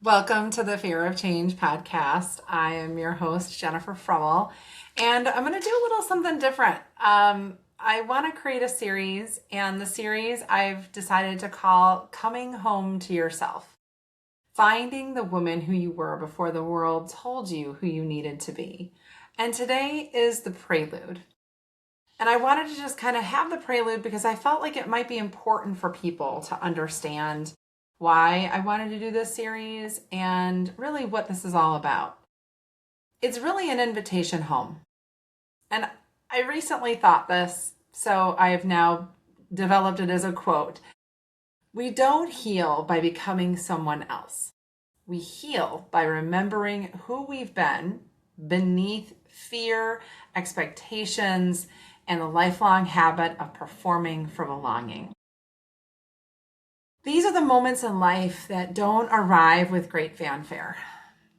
Welcome to the Fear of Change podcast. I am your host, Jennifer Froemel, and I'm going to do a little something different. I want to create a series, and the series I've decided to call Coming Home to Yourself. Finding the woman who you were before the world told you who you needed to be. And today is the Prelude. And I wanted to just kind of have the Prelude because I felt like it might be important for people to understand why I wanted to do this series and really what this is all about. It's really an invitation home. And I recently thought this, so I have now developed it as a quote. We don't heal by becoming someone else. We heal by remembering who we've been beneath fear, expectations, and the lifelong habit of performing for belonging. These are the moments in life that don't arrive with great fanfare.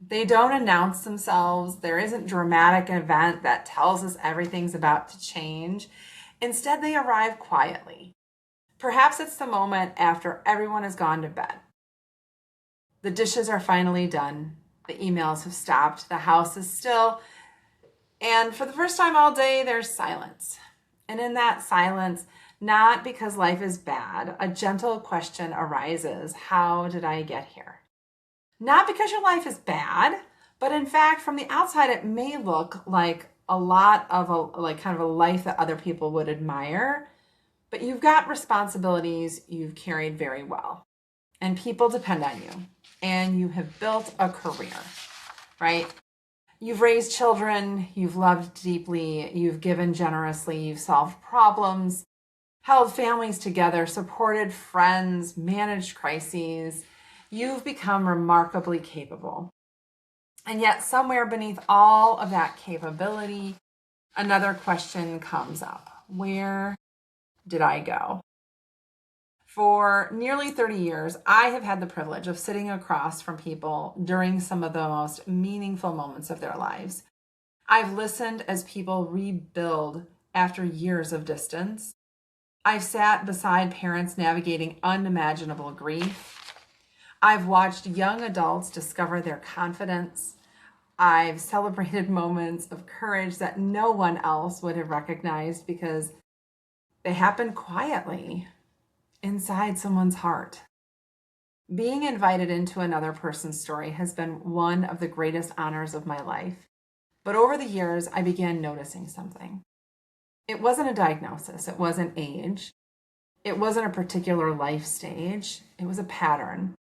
They don't announce themselves. There isn't dramatic event that tells us everything's about to change. Instead, they arrive quietly. Perhaps it's the moment after everyone has gone to bed. The dishes are finally done. The emails have stopped. The house is still. And for the first time all day, there's silence. And in that silence, not because life is bad, a gentle question arises. How did I get here? Not because your life is bad, but in fact, from the outside, it may look like a lot of a life that other people would admire, but you've got responsibilities you've carried very well, and people depend on you, and you have built a career, right? You've raised children, you've loved deeply, you've given generously, you've solved problems, held families together, supported friends, managed crises. You've become remarkably capable. And yet, somewhere beneath all of that capability, another question comes up. Where did I go? For nearly 30 years, I have had the privilege of sitting across from people during some of the most meaningful moments of their lives. I've listened as people rebuild after years of distance. I've sat beside parents navigating unimaginable grief. I've watched young adults discover their confidence. I've celebrated moments of courage that no one else would have recognized because they happened quietly inside someone's heart. Being invited into another person's story has been one of the greatest honors of my life. But over the years, I began noticing something. It wasn't a diagnosis. It wasn't age. It wasn't a particular life stage. It was a pattern.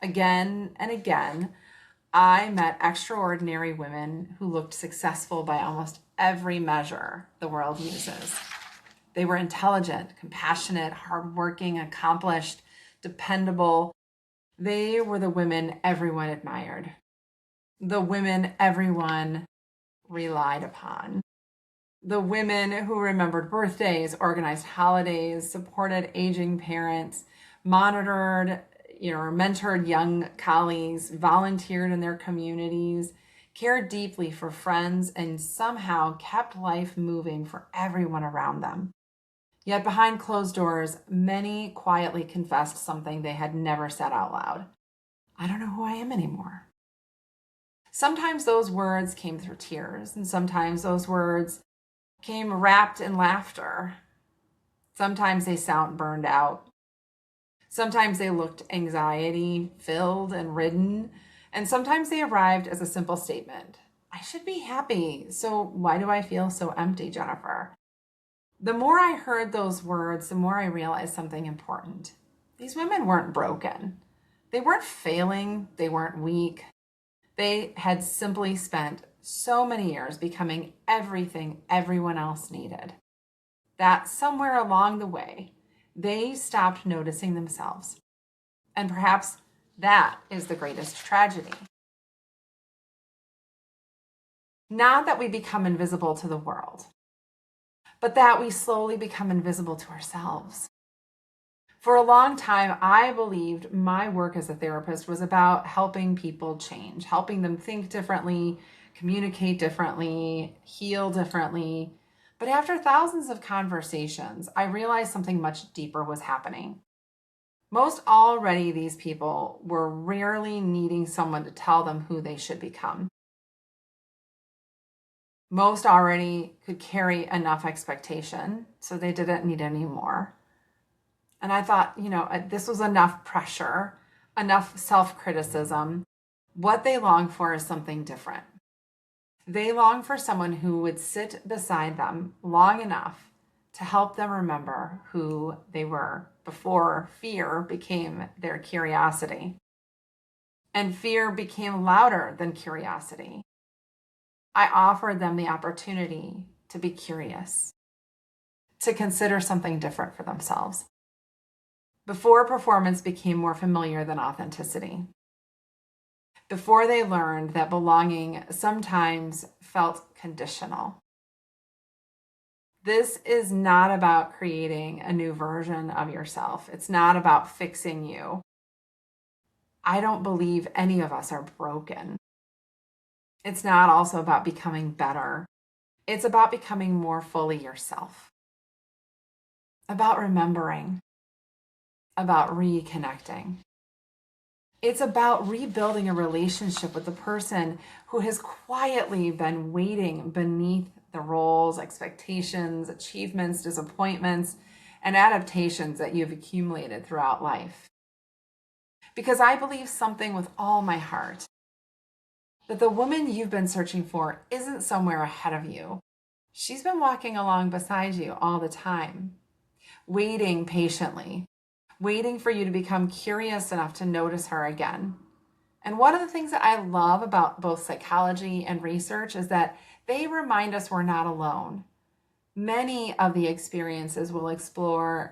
Again and again, I met extraordinary women who looked successful by almost every measure the world uses. They were intelligent, compassionate, hardworking, accomplished, dependable. They were the women everyone admired, the women everyone relied upon. The women who remembered birthdays, organized holidays, supported aging parents, monitored, or mentored young colleagues, volunteered in their communities, cared deeply for friends, and somehow kept life moving for everyone around them. Yet behind closed doors, many quietly confessed something they had never said out loud. I don't know who I am anymore. Sometimes those words came through tears, and sometimes those words came wrapped in laughter. Sometimes they sound burned out. Sometimes they looked anxiety-filled and ridden. And sometimes they arrived as a simple statement. I should be happy, so why do I feel so empty, Jennifer? The more I heard those words, the more I realized something important. These women weren't broken. They weren't failing. They weren't weak. They had simply spent so many years becoming everything everyone else needed. That somewhere along the way, they stopped noticing themselves. And perhaps that is the greatest tragedy. Not that we become invisible to the world, but that we slowly become invisible to ourselves. For a long time, I believed my work as a therapist was about helping people change, helping them think differently, communicate differently, heal differently. But after thousands of conversations, I realized something much deeper was happening. Most already, these people were rarely needing someone to tell them who they should become. Most already could carry enough expectation, so they didn't need any more. And I thought, this was enough pressure, enough self-criticism. What they long for is something different. They long for someone who would sit beside them long enough to help them remember who they were before fear became their curiosity. And fear became louder than curiosity. I offered them the opportunity to be curious, to consider something different for themselves, before performance became more familiar than authenticity, before they learned that belonging sometimes felt conditional. This is not about creating a new version of yourself. It's not about fixing you. I don't believe any of us are broken. It's not also about becoming better. It's about becoming more fully yourself, about remembering, about reconnecting. It's about rebuilding a relationship with the person who has quietly been waiting beneath the roles, expectations, achievements, disappointments, and adaptations that you've accumulated throughout life. Because I believe something with all my heart, that the woman you've been searching for isn't somewhere ahead of you. She's been walking along beside you all the time, waiting patiently, waiting for you to become curious enough to notice her again. And one of the things that I love about both psychology and research is that they remind us we're not alone. Many of the experiences will explore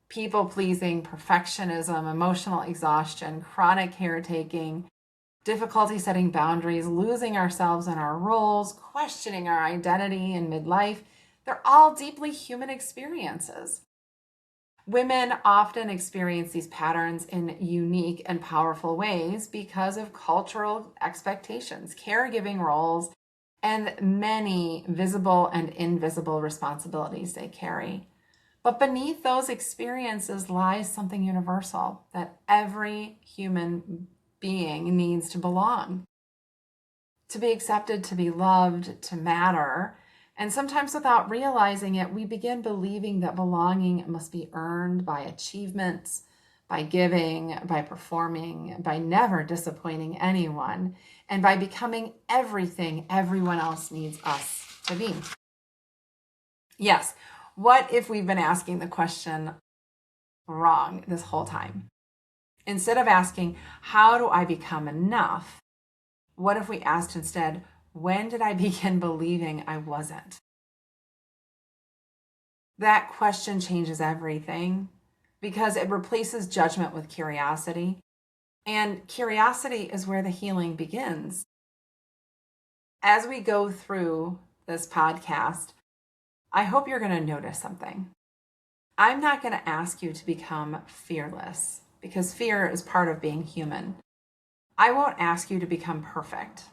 people-pleasing, perfectionism, emotional exhaustion, chronic caretaking, difficulty setting boundaries, losing ourselves in our roles, questioning our identity in midlife. They're all deeply human experiences. Women often experience these patterns in unique and powerful ways because of cultural expectations, caregiving roles, and many visible and invisible responsibilities they carry. But beneath those experiences lies something universal, that every human being needs to belong, to be accepted, to be loved, to matter. And sometimes without realizing it, we begin believing that belonging must be earned by achievements, by giving, by performing, by never disappointing anyone, and by becoming everything everyone else needs us to be. Yes, what if we've been asking the question wrong this whole time? Instead of asking, how do I become enough? What if we asked instead, when did I begin believing I wasn't? That question changes everything because it replaces judgment with curiosity. And curiosity is where the healing begins. As we go through this podcast, I hope you're going to notice something. I'm not going to ask you to become fearless because fear is part of being human. I won't ask you to become perfect.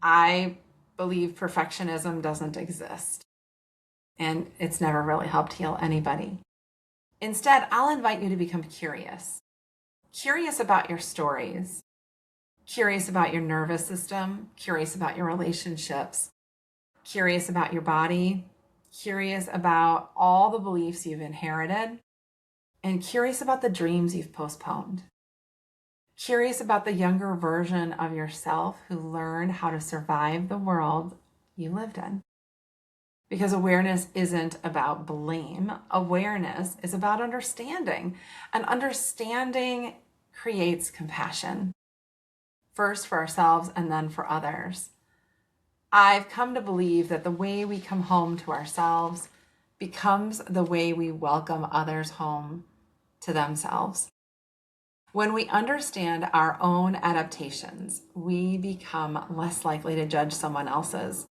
I believe perfectionism doesn't exist, and it's never really helped heal anybody. Instead, I'll invite you to become curious. Curious about your stories, curious about your nervous system, curious about your relationships, curious about your body, curious about all the beliefs you've inherited, and curious about the dreams you've postponed. Curious about the younger version of yourself who learned how to survive the world you lived in. Because awareness isn't about blame. Awareness is about understanding. And understanding creates compassion. First for ourselves and then for others. I've come to believe that the way we come home to ourselves becomes the way we welcome others home to themselves. When we understand our own adaptations, we become less likely to judge someone else's.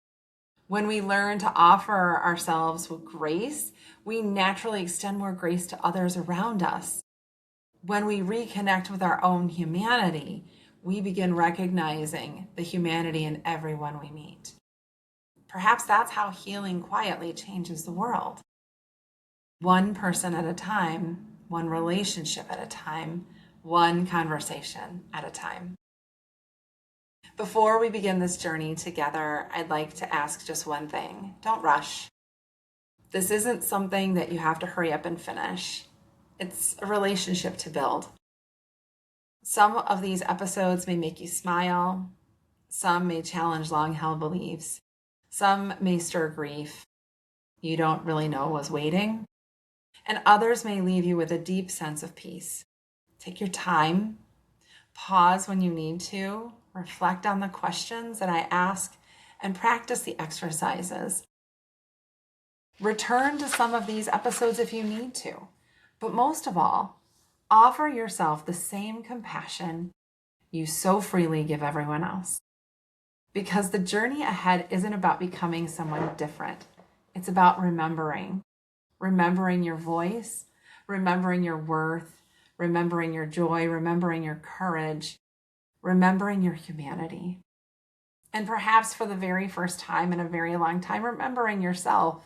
When we learn to offer ourselves with grace, we naturally extend more grace to others around us. When we reconnect with our own humanity, we begin recognizing the humanity in everyone we meet. Perhaps that's how healing quietly changes the world. One person at a time, one relationship at a time, one conversation at a time. Before we begin this journey together, I'd like to ask just one thing. Don't rush. This isn't something that you have to hurry up and finish. It's a relationship to build. Some of these episodes may make you smile. Some may challenge long-held beliefs. Some may stir grief you don't really know was waiting. And others may leave you with a deep sense of peace. Take your time. Pause when you need to. Reflect on the questions that I ask and practice the exercises. Return to some of these episodes if you need to. But most of all, offer yourself the same compassion you so freely give everyone else. Because the journey ahead isn't about becoming someone different. It's about remembering your voice, remembering your worth, remembering your joy, remembering your courage, remembering your humanity. And perhaps for the very first time in a very long time, remembering yourself.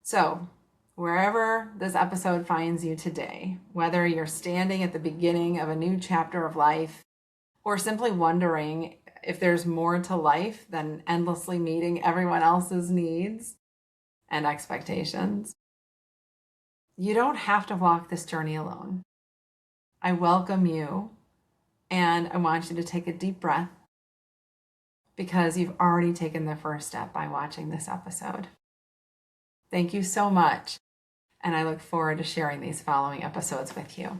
So, wherever this episode finds you today, whether you're standing at the beginning of a new chapter of life or simply wondering if there's more to life than endlessly meeting everyone else's needs and expectations, you don't have to walk this journey alone. I welcome you, and I want you to take a deep breath because you've already taken the first step by watching this episode. Thank you so much, and I look forward to sharing these following episodes with you.